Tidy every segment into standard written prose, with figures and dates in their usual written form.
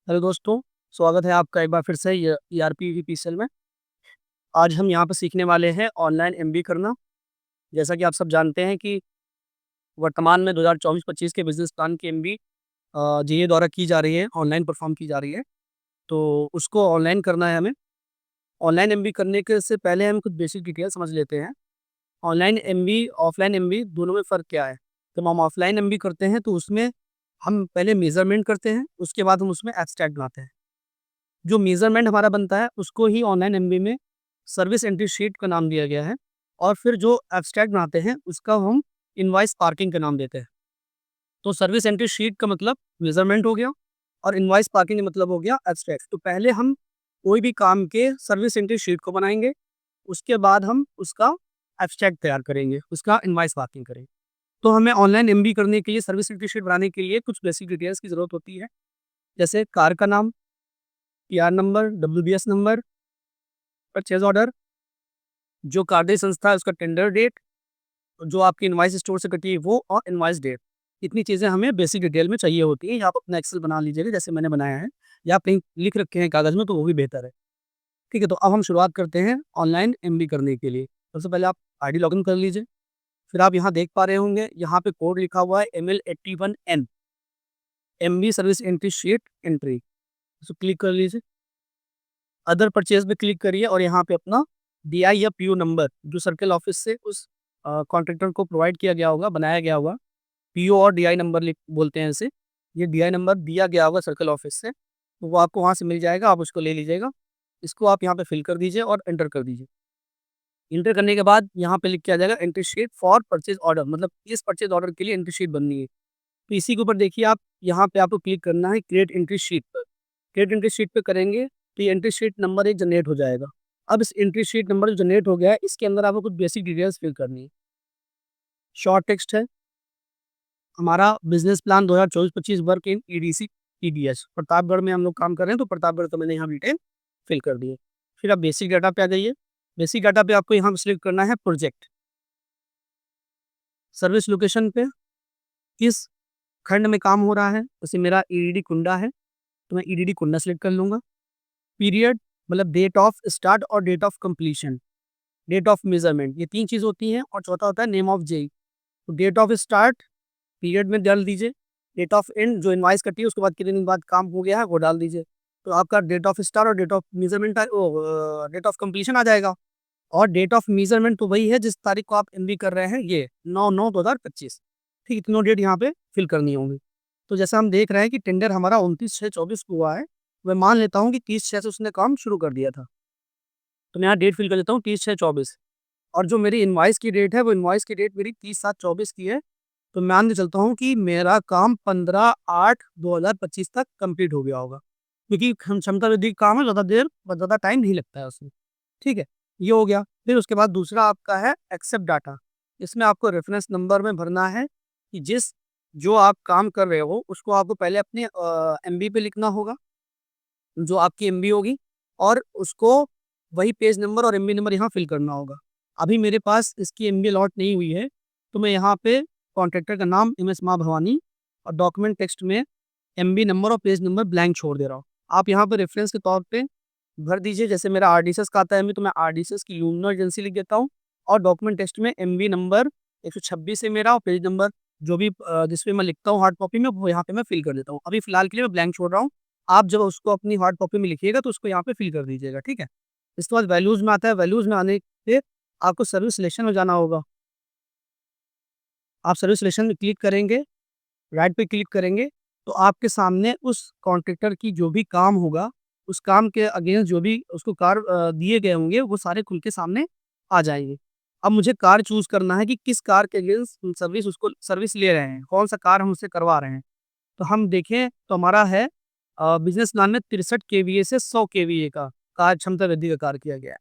Hello दोस्तों, स्वागत है आपका एक बार फिर से ईआरपी वीपीसीएल में। आज हम यहाँ पे सीखने वाले हैं ऑनलाइन एमबी करना। जैसा कि आप सब जानते हैं कि वर्तमान में 2024-25 के बिज़नेस प्लान की एमबी जीए द्वारा की जा रही है, ऑनलाइन परफ़ॉर्म की जा रही है। तो उसको ऑनलाइन करना है हमें। ऑनलाइन एमबी करने के से पहले हम कुछ बेसिक डिटेल समझ लेते हैं। ऑनलाइन एमबी, ऑफ़लाइन एमबी दोनों में फ़र्क क्या है? जब हम ऑफ़लाइन एमबी करते हैं तो उसमें हम पहले मेज़रमेंट करते हैं, उसके बाद हम उसमें एब्स्ट्रैक्ट बनाते हैं। जो मेज़रमेंट हमारा बनता है, उसको ही ऑनलाइन एमबी में सर्विस एंट्री शीट का नाम दिया गया है और फिर जो एब्स्ट्रैक्ट बनाते हैं, उसका हम इनवॉइस पार्किंग का नाम देते हैं। तो सर्विस एंट्री शीट का मतलब मेज़रमेंट हो गया और इनवॉइस पार्किंग का मतलब हो गया एब्स्ट्रैक्ट। तो पहले हम कोई भी काम के सर्विस एंट्री शीट को बनाएँगे, उसके बाद हम उसका एब्स्ट्रैक्ट तैयार करेंगे, उसका इनवॉइस पार्किंग करेंगे। तो हमें ऑनलाइन एमबी करने के लिए, सर्विस एंट्री शीट बनाने के लिए कुछ बेसिक डिटेल्स की ज़रूरत होती है, जैसे कार का नाम, PR number, WBS number, purchase order, जो कार्यदायी संस्था है उसका टेंडर डेट, जो आपकी इनवॉइस स्टोर से कटी है वो और इनवॉइस डेट। इतनी चीज़ें हमें बेसिक डिटेल में चाहिए होती हैं। या आप अपना एक्सेल बना लीजिएगा जैसे मैंने बनाया है, या आप कहीं लिख रखे हैं कागज़ में तो वो भी बेहतर है। ठीक है, तो अब हम शुरुआत करते हैं ऑनलाइन एमबी करने के लिए। सबसे पहले आप आईडी लॉगिन कर लीजिए। फिर आप यहाँ देख पा रहे होंगे, यहाँ पे कोड लिखा हुआ है ML81N, MB service entry sheet entry. इसको क्लिक कर लीजिए। अदर परचेज़ पे क्लिक करिए और यहाँ पे अपना डीआई या पीओ नंबर जो सर्किल ऑफिस से उस कॉन्ट्रैक्टर को प्रोवाइड किया गया होगा, बनाया गया होगा। पीओ और डीआई नंबर लिख बोलते हैं इसे। ये डीआई नंबर दिया गया होगा सर्किल ऑफिस से, तो वो आपको वहाँ से मिल जाएगा, आप उसको ले लीजिएगा। इसको आप यहाँ पे फिल कर दीजिए और एंटर कर दीजिए। एंटर करने के बाद यहाँ पे लिख के आ जाएगा entry sheet for purchase order, मतलब इस परचेज़ ऑर्डर के लिए एंट्री शीट बननी है। तो इसी के ऊपर देखिए आप, यहाँ पे आपको क्लिक करना है क्रिएट एंट्री शीट पर। क्रिएट एंट्री शीट पे करेंगे तो ये एंट्री शीट नंबर 1 जनरेट हो जाएगा। अब इस एंट्री शीट नंबर जो जनरेट हो गया है, इसके अंदर आपको कुछ बेसिक डिटेल्स फिल करनी है। शॉर्ट टेक्स्ट है, हमारा business plan 2024-25 work in EDC TDS. Pratapgarh में हम लोग काम कर रहे हैं, तो प्रतापगढ़ तो मैंने यहाँ डिटेल फिल कर दी है। फिर आप बेसिक डाटा पे आ जाइए। बेसिक डाटा पे आपको यहाँ सिलेक्ट करना है प्रोजेक्ट। सर्विस लोकेशन पे किस खंड में काम हो रहा है, जैसे मेरा ईडीडी कुंडा है, तो मैं ईडीडी कुंडा सिलेक्ट कर लूँगा। पीरियड मतलब डेट ऑफ स्टार्ट और date of completion, date of measurement, ये 3 चीज़ होती हैं और चौथा होता है नेम ऑफ जेई। तो डेट ऑफ स्टार्ट पीरियड में डाल दीजिए, डेट ऑफ एंड जो इनवॉइस कटी है उसके बाद कितने दिन बाद काम हो गया है वो डाल दीजिए। तो आपका डेट ऑफ स्टार्ट और date of measurement date of completion आ जाएगा। और डेट ऑफ मेजरमेंट तो वही है जिस तारीख को आप एमबी कर रहे हैं, ये 9/9/2025। ठीक है, तीनों डेट यहाँ पे फिल करनी होंगी। तो जैसा हम देख रहे हैं कि टेंडर हमारा 29/6/24 को हुआ है, मैं मान लेता हूँ कि 30/6 से उसने काम शुरू कर दिया था। तो मैं यहाँ डेट फिल कर देता हूँ 30/6/24, और जो मेरी इनवॉइस की डेट है वो इनवॉइस की डेट मेरी 30/7/24 की है। तो मान के चलता हूँ कि मेरा काम 15/8/2025 तक कंप्लीट हो गया होगा, क्योंकि क्षमता वृद्धि का काम है, ज़्यादा टाइम नहीं लगता है उसमें। ठीक है, ये हो गया। फिर उसके बाद दूसरा आपका है एक्सेप्ट डाटा। इसमें आपको रेफरेंस नंबर में भरना है कि जो आप काम कर रहे हो उसको आपको पहले अपने एमबी पे लिखना होगा, जो आपकी एमबी होगी, और उसको वही पेज नंबर और एमबी नंबर यहाँ फिल करना होगा। अभी मेरे पास इसकी एमबी अलॉट नहीं हुई है, तो मैं यहाँ पे कॉन्ट्रैक्टर का नाम एमएस माँ भवानी और डॉक्यूमेंट टेक्स्ट में एमबी नंबर और पेज नंबर ब्लैंक छोड़ दे रहा हूँ। आप यहाँ पे रेफरेंस के तौर पे भर दीजिए। जैसे मेरा आरडीएसएस का आता है एमबी, तो मैं आरडीएसएस की यूनियन एजेंसी लिख देता हूँ, और डॉक्यूमेंट टेक्स्ट में एमबी नंबर 126 है मेरा, और पेज नंबर जो भी जिसपे मैं लिखता हूँ हार्ड कॉपी में, वो यहाँ पे मैं फिल कर देता हूँ। अभी फिलहाल के लिए मैं ब्लैंक छोड़ रहा हूँ। आप जब उसको अपनी हार्ड कॉपी में लिखिएगा तो उसको यहाँ पे फिल कर दीजिएगा, ठीक है? इसके बाद वैल्यूज़ में आता है। वैल्यूज़ में आने पे आपको सर्विस सिलेक्शन में जाना होगा। आप सर्विस सिलेक्शन में क्लिक करेंगे, राइट पे क्लिक करेंगे, तो आपके सामने उस कॉन्ट्रैक्टर की जो भी काम होगा, उस काम के अगेंस्ट जो भी उसको कार्य दिए गए होंगे, वो सारे खुल के सामने आ जाएँगे। अब मुझे कार चूज़ करना है कि किस कार के अगेंस्ट सर्विस ले रहे हैं, कौन-सा कार हम उससे करवा रहे हैं। तो हम देखें तो हमारा है बिज़नेस प्लान में 63 केवीए से 100 केवीए का कार्य क्षमता वृद्धि का कार्य किया गया है।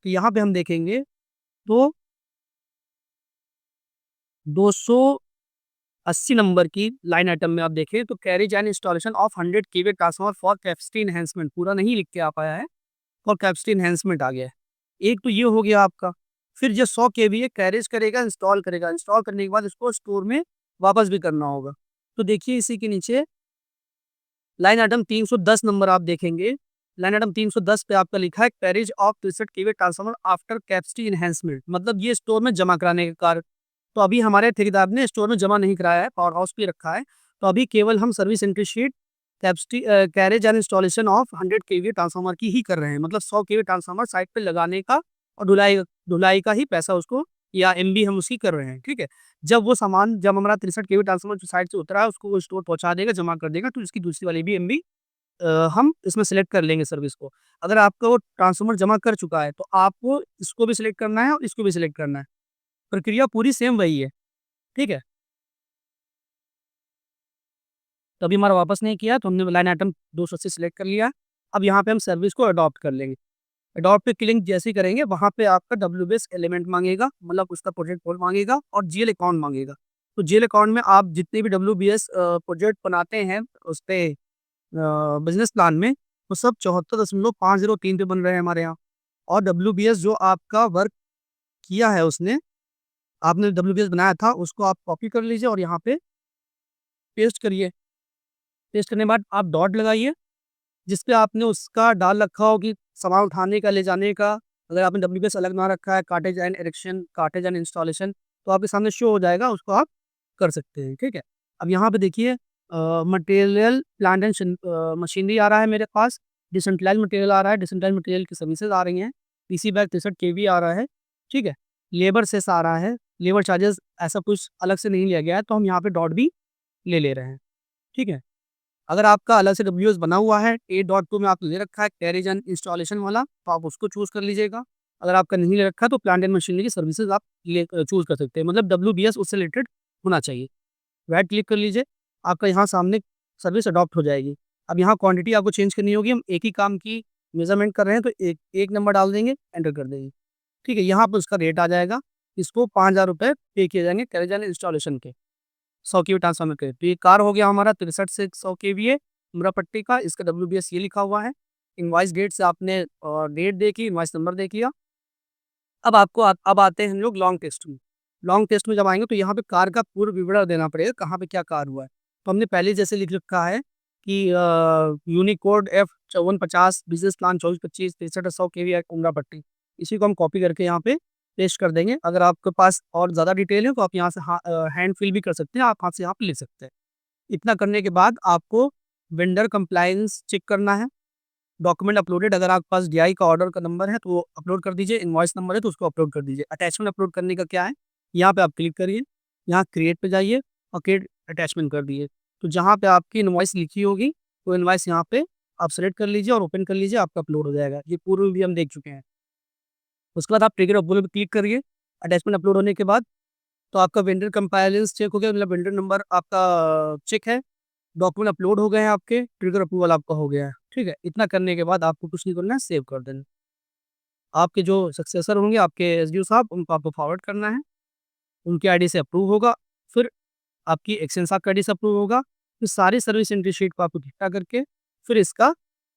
तो यहाँ पे हम देखेंगे तो 280 नंबर की लाइन आइटम में आप देखें तो carriage and installation of 100 KVA transformer for capacity enhancement, पूरा नहीं लिख के आ पाया है, फॉर कैपेसिटी एनहांसमेंट आ गया है। एक तो ये हो गया आपका। फिर जो 100 केवीए कैरेज करेगा, इंस्टॉल करेगा, इंस्टॉल करने के बाद इसको स्टोर में वापस भी करना होगा। तो देखिए इसी के नीचे लाइन आइटम 310 नंबर आप देखेंगे, लाइन आइटम 310 पे आपका लिखा है carriage of preset KV transformer after capacity enhancement, मतलब ये स्टोर में जमा कराने के कार्य। तो अभी हमारे ठेकेदार ने स्टोर में जमा नहीं कराया है, पावर हाउस पे रखा है। तो अभी केवल हम service entry sheet capacity carriage and installation of 100 KV transformer की ही कर रहे हैं, मतलब 100 केवी ट्रांसफार्मर साइट पे लगाने का और ढुलाई का ही पैसा उसको या एमबी हम उसकी कर रहे हैं, ठीक है। जब वो सामान, जब हमारा 63 केवी ट्रांसफार्मर जो साइट से उतरा है उसको वो स्टोर पहुंचा देगा, जमा कर देगा, तो इसकी दूसरी वाली भी एमबी हम इसमें सेलेक्ट कर लेंगे सर्विस को। अगर आपका वो ट्रांसफार्मर जमा कर चुका है तो आपको इसको भी सिलेक्ट करना है और इसको भी सिलेक्ट करना है। प्रक्रिया पूरी सेम वही है, ठीक है। तो अभी हमारा वापस नहीं किया, तो हमने लाइन आइटम 280 सिलेक्ट कर लिया। अब यहाँ पे हम सर्विस को अडॉप्ट कर लेंगे। अडॉप्ट पे क्लिक जैसे ही करेंगे वहाँ पे आपका डब्ल्यूबीएस एलिमेंट मांगेगा, मतलब उसका प्रोजेक्ट कोड मांगेगा और जीएल अकाउंट मांगेगा। तो जीएल अकाउंट में आप जितने भी डब्ल्यूबीएस प्रोजेक्ट बनाते हैं उस पे बिजनेस प्लान में, वो सब 74.503 पे बन रहे हैं हमारे यहाँ। और डब्ल्यूबीएस जो आपका वर्क किया है उसने, आपने डब्ल्यूबीएस बनाया था उसको आप कॉपी कर लीजिए और यहाँ पे पेस्ट करिए। पेस्ट करने के बाद आप डॉट लगाइए जिस पे आपने उसका डाल रखा हो कि सामान उठाने का, ले जाने का। अगर आपने डब्ल्यूबीएस अलग बना रखा है, cartage and erection, cartage and installation, तो आपके सामने शो हो जाएगा, उसको आप कर सकते हैं, ठीक है। अब यहाँ पे देखिए मटेरियल प्लांट एंड मशीनरी आ रहा है मेरे पास, डिसेंट्रलाइज मटेरियल आ रहा है, डिसेंट्रलाइज मटेरियल की सर्विसेज आ रही हैं, पीसी बैग 63 केवी आ रहा है, ठीक है। लेबर सेस आ रहा है, लेबर चार्जेस ऐसा कुछ अलग से नहीं लिया गया है, तो हम यहाँ पे डॉट भी ले रहे हैं, ठीक है। अगर आपका अलग से डब्ल्यूएस बना हुआ है, 8.2 में आपने ले रखा है कैरेज एंड इंस्टॉलेशन वाला, तो आप उसको चूज़ कर लीजिएगा। अगर आपका नहीं ले रखा है तो प्लांट एंड मशीनरी की सर्विसेज आप चूज़ कर सकते हैं, मतलब डब्ल्यूबीएस उससे रिलेटेड होना चाहिए। राइट क्लिक कर लीजिए, आपका यहाँ सामने सर्विस अडॉप्ट हो जाएगी। अब यहाँ क्वांटिटी आपको चेंज करनी होगी, हम एक ही काम की मेजरमेंट कर रहे हैं तो एक नंबर डाल देंगे, एंटर कर देंगे, ठीक है। यहाँ पर उसका रेट आ जाएगा, इसको 5,000 रुपये पे किए जाएंगे कैरेज एंड इंस्टॉलेशन के, 100 केवी ट्रांसफार्मर के। तो ये कार हो गया हमारा 63 से 100 केवीए उम्रापट्टी का, इसका डब्ल्यूबीएस ये लिखा हुआ है। इनवॉइस डेट से आपने डेट देखी, इनवॉइस नंबर देख लिया। अब आपको अब आते हैं हम लोग लॉन्ग टेस्ट में। लॉन्ग टेस्ट में जब आएंगे तो यहाँ पे कार का पूर्ण विवरण देना पड़ेगा, कहाँ पे क्या कार हुआ है। तो हमने पहले जैसे लिख रखा है कि यूनिकोड F5450 बिजनेस प्लान 2425 63 100 केवी उम्रापट्टी, इसी को हम कॉपी करके यहाँ पे पेस्ट कर देंगे। अगर आपके पास और ज़्यादा डिटेल है तो आप यहाँ से हैंड फिल भी कर सकते हैं, आप हाथ से यहाँ पे लिख सकते हैं। इतना करने के बाद आपको वेंडर कंप्लायंस चेक करना है। डॉक्यूमेंट अपलोडेड, अगर आपके पास डीआई का ऑर्डर का नंबर है तो वो अपलोड कर दीजिए, इनवॉइस नंबर है तो उसको अपलोड कर दीजिए। अटैचमेंट अपलोड करने का क्या है, यहाँ पे आप क्लिक करिए, यहाँ क्रिएट पे जाइए और क्रिएट अटैचमेंट कर दीजिए। तो जहाँ पे आपकी इनवॉइस लिखी होगी वो इनवॉइस यहाँ पे आप सेलेक्ट कर लीजिए और ओपन कर लीजिए, आपका अपलोड हो जाएगा। ये पूर्व भी हम देख चुके हैं। उसके बाद आप ट्रिगर अपलोड पे क्लिक करिए। अटैचमेंट अपलोड होने के बाद तो आपका वेंडर कंपाइलेंस चेक हो गया, मतलब वेंडर नंबर आपका चेक है, डॉक्यूमेंट अपलोड हो गए हैं आपके, ट्रिगर अप्रूवल आपका हो गया है, ठीक है। इतना करने के बाद आपको कुछ नहीं करना है, सेव कर देना। आपके जो सक्सेसर होंगे आपके एसडीओ साहब, उनको आपको फॉरवर्ड करना है, उनकी आईडी से अप्रूव होगा, फिर आपकी एक्सचेंज साहब की आईडी से अप्रूव होगा, फिर सारी सर्विस एंट्री शीट को आपको इकट्ठा करके फिर इसका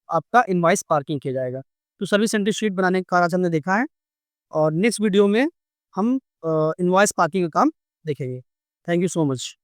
आपका इनवॉइस पार्किंग किया जाएगा। तो सर्विस एंट्री शीट बनाने का कार्य आज हमने देखा है और नेक्स्ट वीडियो में हम इनवॉइस पार्किंग का काम देखेंगे। Thank you so much.